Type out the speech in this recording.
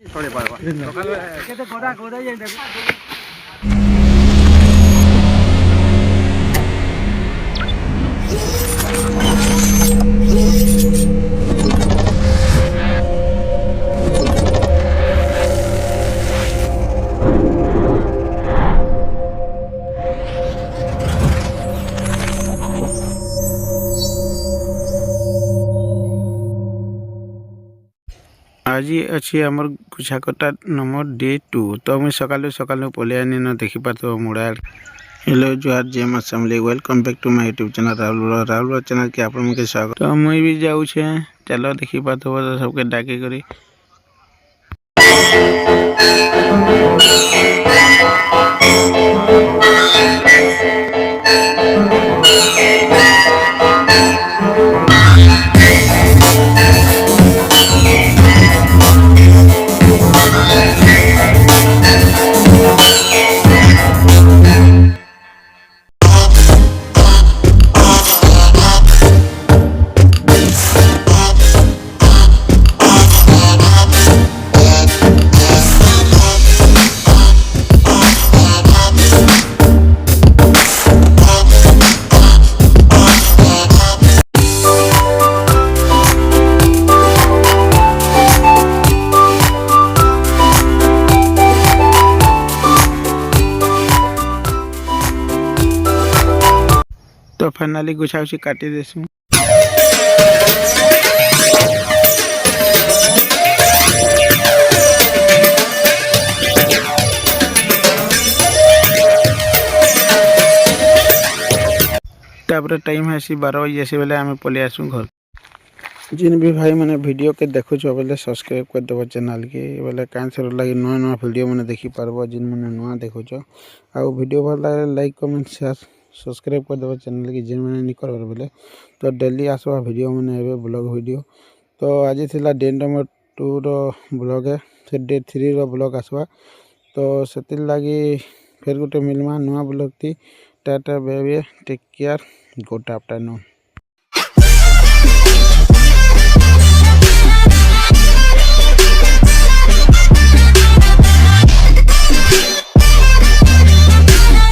आज अच्छी आमर गुछाकटा नंबर डे 2 तो मुझे सकालू पलियानी न देखी पार्थ मुड़ाड़ हेलो जुआर जेम assembly welcome back to my YouTube channel Rahul channel के आप स्वागत। तो मुई भी जाऊे चलो देखी पार्थ सबके डाके करी तो फाइनाली गुछा काटी देसु। तापर टाइम है 12 बजे से बेले आम पलि आसू घर। जिन भी भाई मैंने वीडियो के देखु बोले सब्सक्राइब कर देव चैनल के बोले कैंसर लगे नुआ नुआ वीडियो मैंने देखी पार्ब जिन मैंने नुआ देखुच आ वीडियो भल लगे लाइक कमेंट शेयर सब्सक्राइब कर देव चैनल की जिन मैंने नहीं कर बोले तो डेली आसवा वीडियो मैंने ब्लॉग वीडियो। तो आज थी डे नंबर 2 रो ब्लॉग है से डे 3 रो ब्लॉग आसवा तो से लगी फिर गोटे मिलमा नुआ ब्लॉग थी tata baby take care good afternoon.